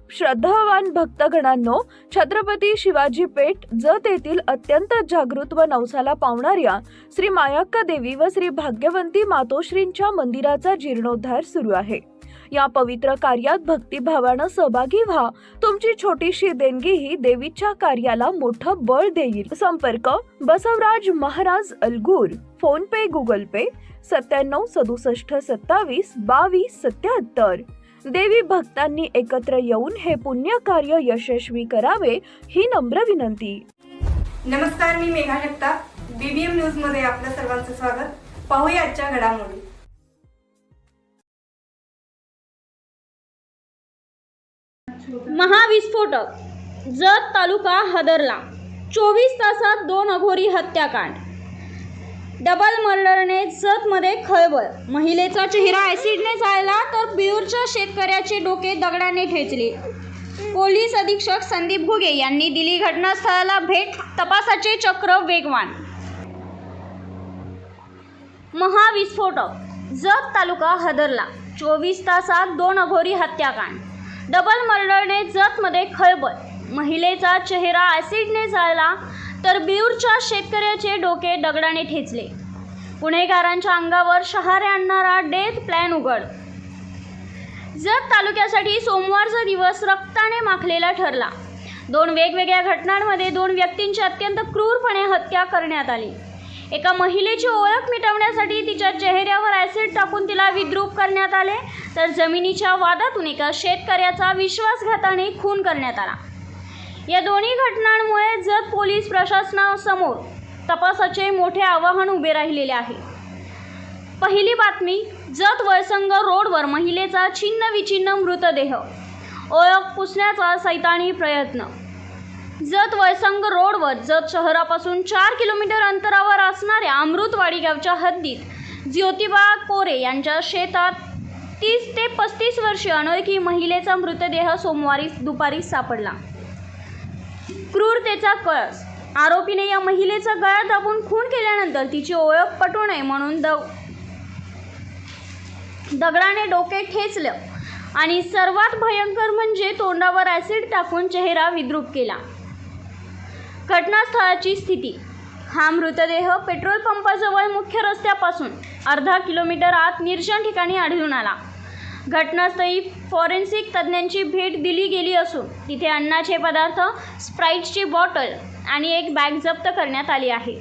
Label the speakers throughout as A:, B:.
A: श्रद्धावान भक्तगणांनो, छत्रपती शिवाजी पेठ जत येथील अत्यंत जागृत व नवसाला पावणाऱ्या श्री मायाक्का देवी व श्री भाग्यवंती मातोश्रींच्या मंदिराचा जीर्णोद्धार सुरू आहे। या पवित्र कार्यात भक्तिभावानं सहभागी व्हा। तुमची छोटीशी देणगी ही देवीच्या कार्याला मोठं बळ देईल। संपर्क बसवराज महाराज अलगूर, फोन पे, गुगल पे 97 67 27 22 77। देवी भक्तांनी एकत्र येऊन हे पुण्य कार्य यशस्वी करावे ही नम्र विनंती।
B: नमस्कार, मी मेघा जगताप, बीबीएम न्यूज मध्ये आपल्या सर्वांचं स्वागत। पाहूया आजच्या घडामोडी।
C: महाविस्फोटक, जत तालुका हादरला। 24 तासात 2 अघोरी हत्याकांड। डबल मर्डरने जतमध्ये खळबळ। महिलेचा चेहरा ॲसिडने जाळला तर बिऊरच्या शेतकऱ्याचे डोके दगडाने ठेचले। पोलीस अधीक्षक संदीप घुगे यांनी दिली घटनास्थळाला भेट। तपासाचे चक्र वेगवान। महाविस्फोटक, जत तालुका हादरला। 24 तासात 2 अघोरी हत्याकांड। डबल मर्डरने जतमध्ये खळबळ। महिलेचा चेहरा ॲसिडने जाळला तर बिऊरच्या शेतकऱ्याचे डोके दगडाने ठेचले। गुन्हेगारांच्या अंगावर शहारे आणणारा डेथ प्लॅन उघड। जत तालुक्यासाठी सोमवारचा दिवस रक्ताने माखलेला ठरला। 2 वेगवेगळ्या घटनांमध्ये 2 व्यक्तींची अत्यंत क्रूरपणे हत्या करण्यात आली। एका महिलेची ओळख मिटवण्यासाठी तिच्या चेहऱ्यावर ॲसिड टाकून तिला विद्रूप करण्यात आले, तर जमिनीच्या वादातून एका शेतकऱ्याचा विश्वासघाताने खून करण्यात आला। या दोन्ही घटनांमुळे जत पोलीस प्रशासनासमोर तपासाचे मोठे आव्हान उभे राहिलेले आहे। पहिली बातमी, जत वळसंग रोडवर महिलेचा छिन्नविछिन्न मृतदेह। ओळख पुसण्याचा सैतानी प्रयत्न। जत वळसंग रोडवर जत शहरापासून 4 किलोमीटर अंतरावर असणाऱ्या अमृतवाडी गावच्या हद्दीत ज्योतिबा कोरे यांच्या शेतात 30 ते 35 वर्षीय अनोळखी महिलेचा मृतदेह सोमवारी दुपारी सापडला। क्रूरतेचा कळस। आरोपीने या महिलेचा गळा दाबून खून केल्यानंतर तिची ओळख पटू नये म्हणून दगडाने डोके ठेचलं आणि सर्वात भयंकर म्हणजे तोंडावर ॲसिड टाकून चेहरा विद्रूप केला। घटनास्थळाची स्थिती। हा मृतदेह पेट्रोल पंपाजवळ मुख्य रस्त्यापासून अर्धा किलोमीटर आत निर्जन ठिकाणी आढळून आला। घटनास्थळी फॉरेन्सिक तज्ज्ञांची भेट दिली गेली असून तिथे अन्नाचे पदार्थ, स्प्राईटची बॉटल आणि एक बॅग जप्त करण्यात आली आहे।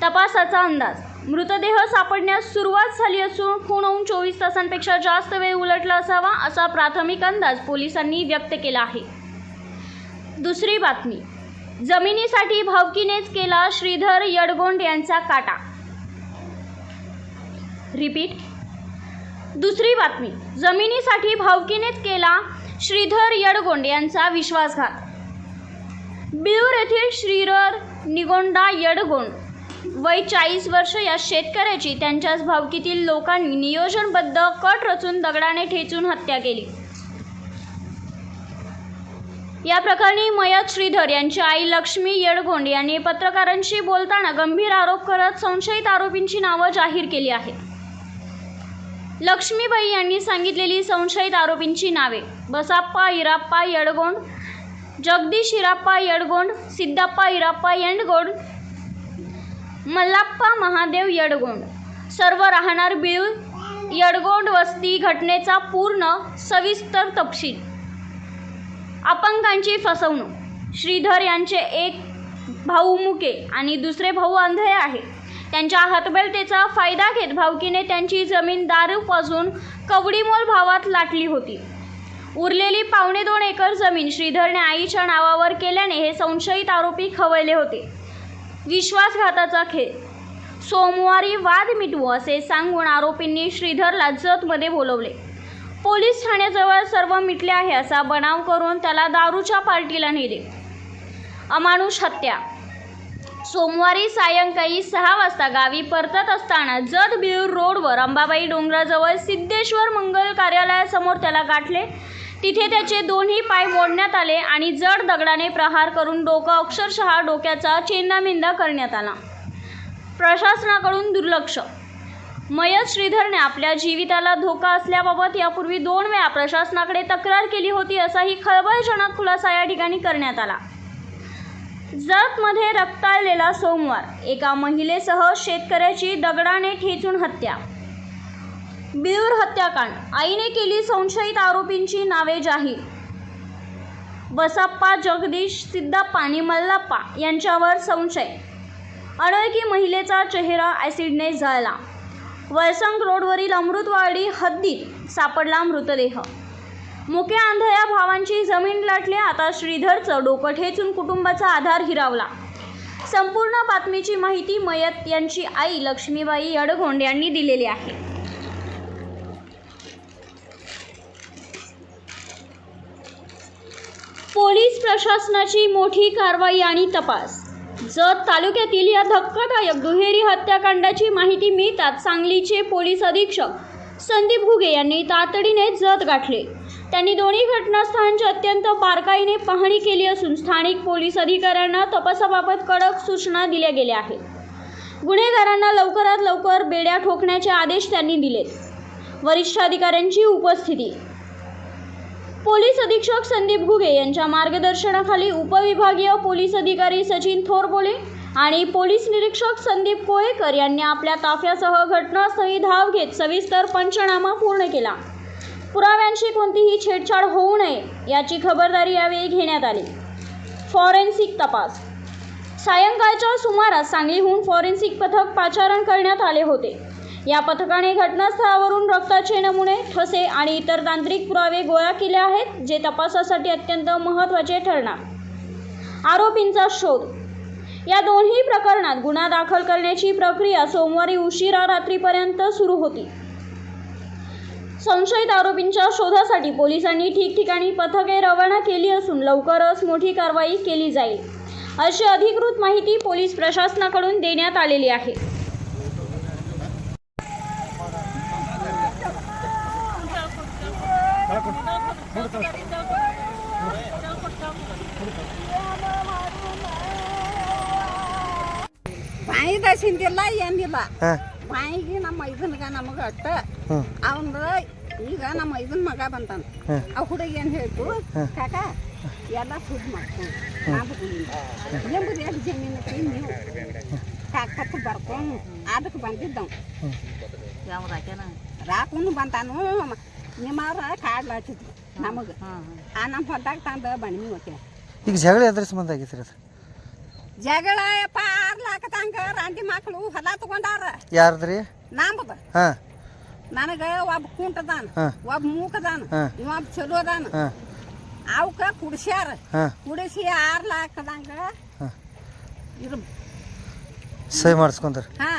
C: तपासाचा अंदाज। मृतदेह सापडण्यास सुरुवात झाली असून खून होऊन 24 तासांपेक्षा जास्त वेळ उलटला असावा असा प्राथमिक अंदाज पोलिसांनी व्यक्त केला आहे। दुसरी बातमी, जमिनीसाठी भावकीनेच केला श्रीधर यडगोंड यांचा काटा। रिपीट, दुसरी बातमी, जमिनीसाठी भावकीनेच केला श्रीधर यडगोंड यांचा विश्वासघात। बिऊर येथील श्रीधर निगोंडा यडगोंड वय 40 वर्ष या शेतकऱ्याची त्यांच्याच भावकीतील लोकांनी नियोजनबद्ध कट रचून दगडाने ठेचून हत्या केली। या प्रकरणी मयत श्रीधर यांची आई लक्ष्मी यडगोंड यांनी पत्रकारांशी बोलताना गंभीर आरोप करत संशयित आरोपींची नावं जाहीर केली आहेत। लक्ष्मीबाई यांनी सांगितलेली संशयित आरोपींची नावे: बसाप्पा इराप्पा यडगोंड, जगदीश इराप्पा यडगोंड, सिद्धप्पा इराप्पा यडगोंड, मल्लाप्पा महादेव यडगोंड, सर्व राहणार बिऊर। यडगोंड वस्ती। घटनेचा पूर्ण सविस्तर तपशील। अपंगांची फसवणूक। श्रीधर यांचे एक भाऊ मुके आणि दुसरे भाऊ आंधळे आहे। त्यांच्या हतबलतेचा फायदा घेत भावकीने त्यांची जमीन दारू पाजून कवडीमोल भावात लाटली होती। उरलेली 2.25 एकर जमीन श्रीधरने आईच्या नावावर केल्याने हे संशयित आरोपी खवळले होते। विश्वासघाताचा खेळ। सोमवारी वाद मिटवू असे सांगून आरोपींनी श्रीधरला जतमध्ये बोलवले। पोलीस ठाण्याजवळ सर्व मिटले आहे असा बनाव करून त्याला दारूच्या पार्टीला नेले। अमानुष हत्या। सोमवारी सायंकाळी 6 वाजता गावी परतत असताना जत बिऊर रोडवर अंबाबाई डोंगराजवळ सिद्धेश्वर मंगल कार्यालयासमोर त्याला गाठले। तिथे त्याचे दोन्ही पाय मोडण्यात आले आणि जड दगडाने प्रहार करून डोकं अक्षरशः डोक्याचा चेंदामेंदा करण्यात आला। प्रशासनाकडून दुर्लक्ष। मयत श्रीधरने आपल्या जीविताला धोका असल्याबाबत यापूर्वी 2 वेळा प्रशासनाकडे तक्रार केली होती असाही खळबळजनक खुलासा या ठिकाणी करण्यात आला. जतमध्ये रक्ताळलेला सोमवार, एका महिलेसह शेतकऱ्याची दगडाने ठेचून हत्या. बिळूर हत्याकांड, आईने केली संशयित आरोपींची नावे जाहीर. बसाप्पा जगदीश सिद्धप्पा आणि मल्लाप्पा यांच्यावर संशय. अनोळखी महिलेचा चेहरा ॲसिडने जाळला. वळसंग रोडवरील अमृतवाडी हद्दीत सापडला मृतदेह. मुक्या आंधळ्या भावांची जमीन लाटली. आता श्रीधरचं डोकं ठेचून कुटुंबाचा आधार हिरावला. संपूर्ण बातमीची माहिती मयत यांची आई लक्ष्मीबाई यडगोंड यांनी दिलेली आहे. पोलीस प्रशासनाची मोठी कारवाई आणि तपास. जत तालुक्यातील या धक्कादायक दुहेरी हत्याकांडाची माहिती मिळताच सांगलीचे पोलीस अधीक्षक संदीप घुगे यांनी तातडीने जत गाठले. त्यांनी दोन्ही घटनास्थळांची अत्यंत बारकाईने पाहणी केली असून स्थानिक पोलीस अधिकाऱ्यांना तपासाबाबत कडक सूचना दिल्या गेल्या आहेत. गुन्हेगारांना लवकरात लवकर बेड्या ठोकण्याचे आदेश त्यांनी दिलेत. वरिष्ठ अधिकाऱ्यांची उपस्थिती. पोलीस अधीक्षक संदीप घुगे यांच्या मार्गदर्शनाखाली उपविभागीय पोलीस अधिकारी सचिन थोरबोले आणि पोलीस निरीक्षक संदीप कोळेकर यांनी आपल्या ताफ्यासह घटनास्थळी धाव घेत सविस्तर पंचनामा पूर्ण केला. पुराव्यांशी कोणतीही छेडछाड होऊ नये याची खबरदारी यावेळी घेण्यात आली. फॉरेन्सिक तपास. सायंकाळच्या सुमारास सांगलीहून फॉरेन्सिक पथक पाचारण करण्यात आले होते. या पथकाने घटनास्थळावरून रक्ताचे नमुने, ठसे आणि इतर तांत्रिक पुरावे गोळा केले आहेत, जे तपासासाठी अत्यंत महत्त्वाचे ठरणार. आरोपींचा शोध. या दोन्ही प्रकरणात गुन्हा दाखल करण्याची प्रक्रिया सोमवारी उशिरा रात्रीपर्यंत सुरू होती. संशयित आरोपींच्या शोधासाठी पोलिसांनी ठिकठिकाणी पथके रवाना केली असून लवकरच मोठी कारवाई केली जाईल, अशी अधिकृत माहिती पोलीस प्रशासनाकडून देण्यात आलेली आहे.
D: ಬಾಯಿದ ಸಿಂದಿಲ್ಲ ಏನಿಲ್ಲ ಬಾಯಿಗೆ ನಮ್ಮ ಇದನ್ಗ ನಮಗ ಅಟ್ಟ ಅವಂದ ಈಗ ನಮ್ಮ ಇದನ್ ಮಗ ಬಂತಾನ ಆ ಹುಡುಗಿ ಏನ್ ಹೇಳ್ತು ಕಾಕ ಎಲ್ಲ ಸುದ್ ಮಾಡ್ಕೊಂಡು ಎಂಬುದು ಎಷ್ಟು ಜಮೀನು ನೀವು ಕಾಕತ್ತು ಬರ್ಕೊಂಡು ಅದಕ್ಕೆ ಬಂದಿದ್ದವ್ ರಾಕೂನು ಬಂತಾನು ನಿಮ್ಮವ್ರ ಕಾಡ್ಲಾತಿದ್ರು ನಮಗ ಆ ನಮ್ಮ ಹೊಲ್ದಾಗ ತಂದ ಬಣ್ಮಿ ಹೋಗ್ತೇವೆ.
E: ಈಗ ಜಗಳ ಎದ್ರ ಸಂಬಂಧ ಆಗೈತ್ರಿ ಅದು?
D: ಜಗಳ ಯಪ್ಪ 6 ಲಕ್ಷ ತನಕ ರಾಂಡಿ ಮಕ್ಕಳು ಹೊಲ ತಗೊಂಡಾರ.
E: ಯಾರ್ದ್ರಿ?
D: ನಮ್ದ.
E: ಹಾ,
D: ನನಗ ಒಬ್ಬ ಕುಂಟದಾನ, ಒಬ್ಬ ಮೂಕದಾನ, ಒಬ್ಬ ಚಲೋ ಅದಾನ. ಅವಕ್ಕ ಕುಡಿಸ್ಯಾರ. ಕುಡಿಸಿ 6 ಲಕ್ಷದಂಗ ಇದು
E: ಸಹಿ ಮಾಡಿಸ್ಕೊಂಡ್ರಿ.
D: ಹಾ,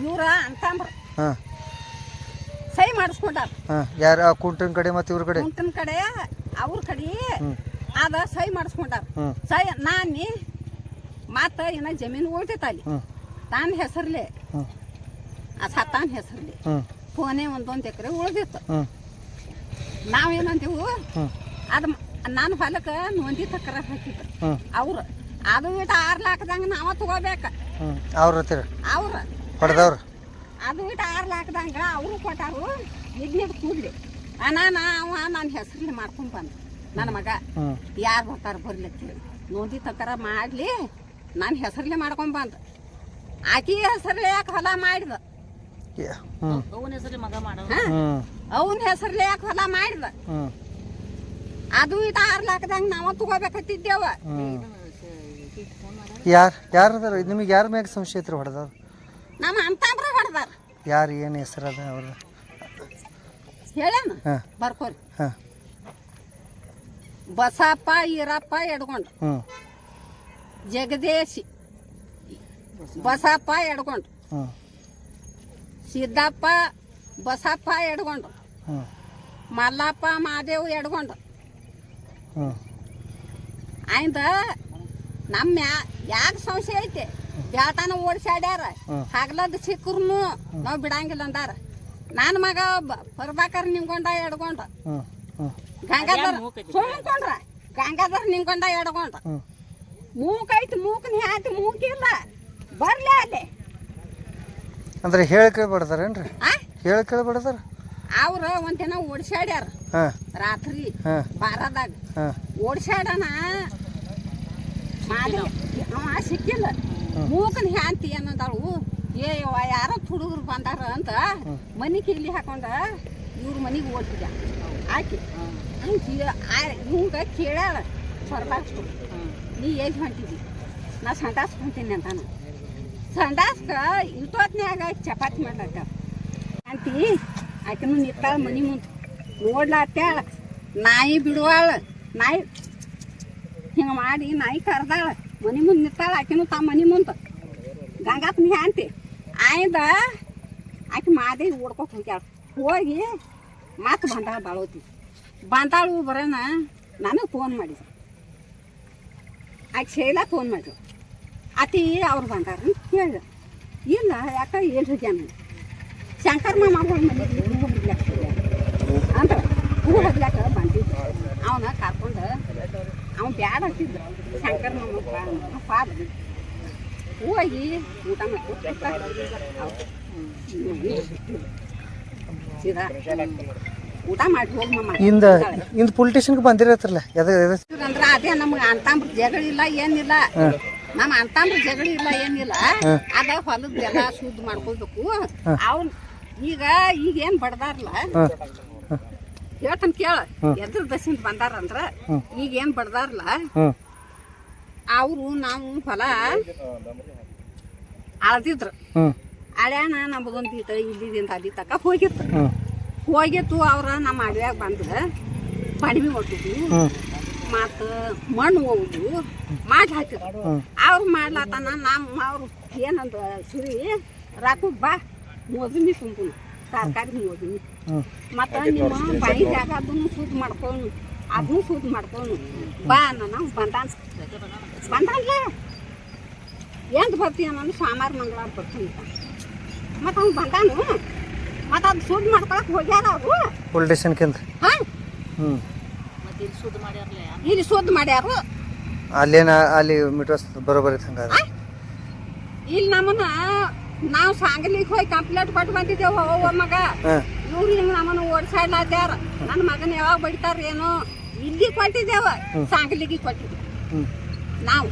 D: ಇವ್ರ ಅಂತಂಬ್ರ ಸಹಿ ಮಾಡಿಸ್ಕೊಂಡಾರ.
E: ಯಾರ ಕುಂಟನ್ ಕಡೆ ಮತ್ತೆ ಇವ್ರ ಕಡೆ?
D: ಕುಂಟನ್ ಕಡೆ ಅವ್ರ ಕಡೆ ಅದ ಸಹಿ ಮಾಡಿಸ್ಕೊಂಡಾರ. ಸಹಿ ನಾನಿ ಮತ್ತ ಇನ್ನ ಜಮೀನು ಉಳ್ತೈತ ಅಲ್ಲಿ ತಾನ ಹೆಸರ್ಲೆ ತಾನ ಹೆಸರ್ಲೆ ಫೋನೆ ಒಂದೊಂದು ಎಕರೆ ಉಳ್ದಿತ್ತು. ನಾವೇನಂತೀವು ಅದ ನಾನು ಹೊಲಕ್ಕೆ ನೋಂದಿ ತಕರಾರ್ ಹಾಕಿದ್ರು ಅವ್ರು. ಅದು ಇಟ್ಟು 6 ಲಕ್ಷದಂಗ ನಾವ ತಗೋಬೇಕ.
E: ಅವ್ರ ಹೊಡೆದವ್ರ
D: ಅದು ಇಟ್ಟು 6 ಲಕ್ಷದಂಗ ಅವರು ಕೊಟ್ಟಾರು. ಇದ್ನಿದ್ ಕೂಡ್ಲಿ ಅವ ನನ್ನ ಹೆಸರ್ಲಿ ಮಾಡ್ಕೊಂಡ್ ಬಂದ ನನ್ನ ಮಗ. ಯಾರು ಬರ್ತಾರ ಬರ್ಲಿಕ್ಕೆ ನೋಂದಿ ತಕರ ಮಾಡ್ಲಿ ನಾನು ಹೆಸರ್ಲೆ ಮಾಡ್ಕೊಂಡ್ ಬಂದ. ಆಕಿ ಹೆಸರ್ಲೆ ಯಾಕೆ ಹೊಲ ಮಾಡಿದ? ಅವನ ಹೆಸರ್ಲೆ ಯಾಕೆ ಹೊಲ ಮಾಡಿದ? ಅದು ಇಟ್ಟು 6 ಲಕ್ಷದಂಗ ನಾವ ತಗೋಬೇಕತ್ತಿದ್ದೇವ.
E: ಯಾರದಾರ ನಿಮಗೆ? ಯಾರ ಮ್ಯಾಗ ಸಂಶಯ ಐತ್ರಿ ಹೊಡೆದವ್ರು?
D: ನಮ್ಮ ಅಂತಂಬ್ರ ಹೊಡೆದಾರ.
E: ಯಾರು ಏನು ಹೆಸರದ ಅವ್ರ
D: ಹೇಳೇನ ಬರ್ಕೋರಿ. ಬಸಪ್ಪ ಈರಪ್ಪ ಎಡ್ಕೊಂಡು, ಜಗದೇಶಿ ಬಸಪ್ಪ ಎಡ್ಕೊಂಡು, ಸಿದ್ದಪ್ಪ ಬಸಪ್ಪ ಎಡ್ಕೊಂಡು, ಮಲ್ಲಪ್ಪ ಮಾದೇವ್ ಎಡ್ಕೊಂಡು. ಆಯ್ದ ನಮ್ಮ ಯಾಕೆ ಸಂಶಯ ಐತೆ? ಬ್ಯಾಟಾನ ಓಡಿಸ್ಯಾಡ್ಯಾರ. ಹಗಲದ ಸಿಕ್ಕರ್ನು ನಾವು ಬಿಡಂಗಿಲ್ಲ ಅಂದಾರ. ನನ್ನ ಮಗ ಬರ್ಬೇಕಾರೆ ನಿಂಗೊಂಡ ಎಡ್ಕೊಂಡ, ಗಂಗಾಧರ್ ಸುಮ್ಕೊಂಡ್ರ ಗಂಗಾಧರ್ ನಿಂಗೊಂಡ ಎಡ್ಕೊಂಡ. ಮೂಕ್ ಐತಿ, ಮೂಕನ್ ಹ್ಯಾತಿ ಮೂಕಿಲ್ಲ ಬರ್ಲಿ ಅಲ್ಲಿ.
E: ಅಂದ್ರೆ ಹೇಳಿ ಕೇಳಿ ಬಡ್ದಾರೇನ್ರಿ
D: ಆ
E: ಹೇಳಿ ಕೇಳಿ ಬಡ್ದಾರ
D: ಅವ್ರ ಒಂದಿನ ಓಡ್ಸ್ಯಾಡ್ಯಾರ
E: ಹಾಂ
D: ರಾತ್ರಿ
E: ಹಾಂ
D: ಬಾರದಾಗ
E: ಹಾಂ
D: ಓಡ್ಸ್ಯಾಡನ ಮಾದಿ ಅವ ಸಿಕ್ಕಿಲ್ಲ ಮೂಕನ್ ಹ್ಯಾಂತಿ ಅನ್ನೋದಾಳು ಏ ಯವ್ವ ಯಾರೋ ಹುಡುಗರು ಬಂದಾರ ಅಂತ ಮನೆ ಕೀಲಿ ಹಾಕೊಂಡ ಇವ್ರ ಮನೆಗೆ ಓಡ್ತಿದ್ದ ಆಕಿ ಇವಂಗ ಕೇಳ್ಯಾಳ ಸ್ವರ್ಬಾಷ್ಟು ನೀ ಏಜ್ ಹೊಂಟಿದ್ದಿ ನಾ ಸಂಡಾಸ್ ಹೊಂಟೀನಿ ಅಂತಾನ ಸಂಡಾಸ್ಕ ಇಷ್ಟೊತ್ನ್ಯಾಗ ಚಪಾತಿ ಮಾಡ್ಲತ್ತ ಅಂತಿ ಆಕಿನೂ ನಿತ್ತಾಳ ಮನೆ ಮುಂದೆ ನೋಡ್ಲಾತ್ಯಾಳ ನಾಯಿ ಬಿಡುವಾಳ ನಾಯಿ ಹಿಂಗೆ ಮಾಡಿ ನಾಯಿ ಕರ್ದಾಳ ಮನೆ ಮುಂದೆ ನಿತ್ತಾಳ ಆಕಿನೂ ತಮ್ಮ ಮನೆ ಮುಂದೆ ಗಂಗಾಪನಿ ಅಂತಿ ಆಯ್ದ ಆಕೆ ಮಾದೇ ಓಡ್ಕೊತ ಹೋಗ್ಯಾಳ ಹೋಗಿ ಮತ್ತೆ ಬಂದಾಳ ಬಾಳೋತಿ ಬಂದಾಳು ಬರೋಣ ನನಗೆ ಫೋನ್ ಮಾಡಿದ್ರು ಆಕೆ ಶೈಲಾ ಫೋನ್ ಮಾಡಿದ್ರು ಅತಿ ಅವ್ರು ಬಂದಾರ ಅಂತ ಕೇಳಿದ ಇಲ್ಲ ಯಾಕೆ ಎಲ್ಲಿ ಹೋಗ್ಯಾನ ಶಂಕರ್ ಮಾಮ ಮನೆಗೆ ಹೂ ಹೊಡ್ಲಾಕ ಅಂತ ಹೂ ಹೊಡ್ಲಾಕ ಬಂದಿದ್ದ ಅವನ ಕರ್ಕೊಂಡು ಅವ್ನು ಬ್ಯಾಡ ಅಂತಿದ್ದ ಶಂಕರ್ ಮಾಮ ಫಾದ ಹೋಗಿ ಊಟ ಸೀದಾ ಊಟ ಮಾಡಿ ಹೋಗಿ ಮಮ್ಮ
E: ಇಂದ ಪೊಲಿಟಿಷನ್ಗೆ ಬಂದಿರತ್ರಲ್ಲ
D: ಅಂದ್ರೆ ಅದೇ ನಮ್ಗೆ ಅಂತಾಂಬ್ರ ಜಗಳಿಲ್ಲ ಏನಿಲ್ಲ ನಮ್ಮ ಅಂತಾಂಬ್ರ ಜಗಳಿಲ್ಲ ಏನಿಲ್ಲ ಅದ ಹೊಲದ್ದೆಲ್ಲ ಶುದ್ಧ ಮಾಡ್ಕೊಳ್ಬೇಕು ಅವ್ನು ಈಗ ಏನ್ ಬಡ್ದಾರಲ್ಲ ಹೇಳ್ತಾನ ಕೇಳ ಎದ್ರ ದಶಿಂದ ಬಂದಾರಂದ್ರ ಈಗ ಏನ್ ಬಡ್ದಾರಲ್ಲ ಅವರು ನಾವು ಹೊಲ ಅಳ್ದಿದ್ರು ಅಳ್ಯಾನ ನಮ್ದೊಂದು ಇತ್ತು ಇಲ್ಲಿದಿಂದ ಅಲ್ಲಿ ತಕ ಹೋಗಿತ್ತು ಅವ್ರ ನಮ್ಮ ಅಡವ್ಯಾಗ ಬಂದ್ರೆ ಪಣಿವಿ ಹೊಟ್ಟಿದ್ವು ಮತ್ತು ಮಣ್ಣು ಹೋಗುದು ಮಾಡಿ ಹಾಕಿದ್ರು ಅವ್ರು ಮಾಡ್ಲತ್ತಾನ ನಮ್ಮ ಅವ್ರು ಏನಂದ ಸುರಿ ರಾಕು ಬಾ ಮೋಸಮಿ ತುಂಬು ತರಕಾರಿ ಮೋಸಮಿ ಮತ್ತು ನಿಮ್ಮ ಬಾಯಿ ಜಾಗ ಅದನ್ನು ಶುದ್ಧ ಮಾಡ್ಕೊಂಡು ಅದನ್ನು ಶುದ್ಧ ಮಾಡ್ಕೊಂಡು ಬಾ ನಾವು ಬಂದಾನ್ಲ ಎಂತ ಬರ್ತೀಯ ನಾನು ಸೋಮವಾರ ಮಂಗಳವಾರ ಬರ್ತೀನಿ ಮತ್ತು ಅವ್ನು ಬಂದಾನು ಮತ್ತು ಅದು ಶುದ್ಧ ಮಾಡ್ಕೊಳಕ್ಕೆ ಹೋಗ್ಯಾರ ಅವರು
E: ಪೊಲಿಟಿಷನ್ಕಿಂತ
D: ಹಾಂ
E: ಹ್ಞೂ
D: ಇಲ್ಲಿ ಶುದ್ಧ ಮಾಡ್ಯಾರು
E: ಅಲ್ಲಿ ಮೀಟರ್ಸ್ ಬರೋಬರಿ ಹಂಗಾದ್ರೆ
D: ಇಲ್ಲಿ ನಮ್ಮನ್ನ ನಾವು ಸಾಂಗಲಿಗೆ ಹೋಗಿ ಕಂಪ್ಲೇಂಟ್ ಕೊಟ್ಟು ಬಂದಿದ್ದೇವೆ ಅವ್ವ ಮಗ ಇವ್ರು ಹಿಂಗೆ ನಮ್ಮನ್ನ ಓಡಿಸಾಡ್ಲಾದ್ಯಾರ ನನ್ನ ಮಗನ ಯಾವಾಗ ಬಡಿತಾರ ಏನೋ ಇಲ್ಲಿ ಕೊಟ್ಟಿದ್ದೇವ ಸಾಂಗಲಿಗೆ ಕೊಟ್ಟಿದ್ದೇವೆ ನಾವು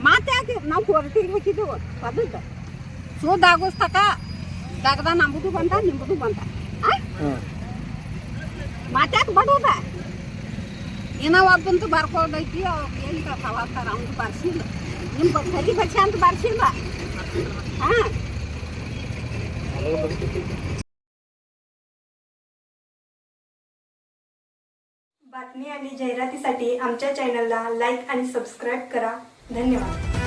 D: ಮಾತಾಡಿ ನಾವು ಹೊರಟಿಗೆ ಹೋಗಿದ್ದೆವು ಅದಕ್ಕೆ ಶುದ್ಧ ಆಗೋಸ್ತಕ ದಗದ ನಮ್ಮದು ಬಂದ ನಿಮ್ಮದು ಬಂದ ಮಾತಾಕ್ ಬಡೋದ ಏನೋ ಒಬ್ಬಂತೂ ಬರ್ಕೋದೈತಿ ಅವ್ರು ಏನಿಲ್ಲ ಸವಾಲ್ತಾರ ಅವ್ನು ಬರ್ಸಿಲ್ಲ ನಿಮ್ಮ ಸರಿ ಬಚ್ಚ ಅಂತ ಬರ್ಸಿಲ್ಲ हां
B: बातमी आणि जाहिरातीसाठी आमच्या चॅनलला लाईक आणि सबस्क्राईब करा. धन्यवाद.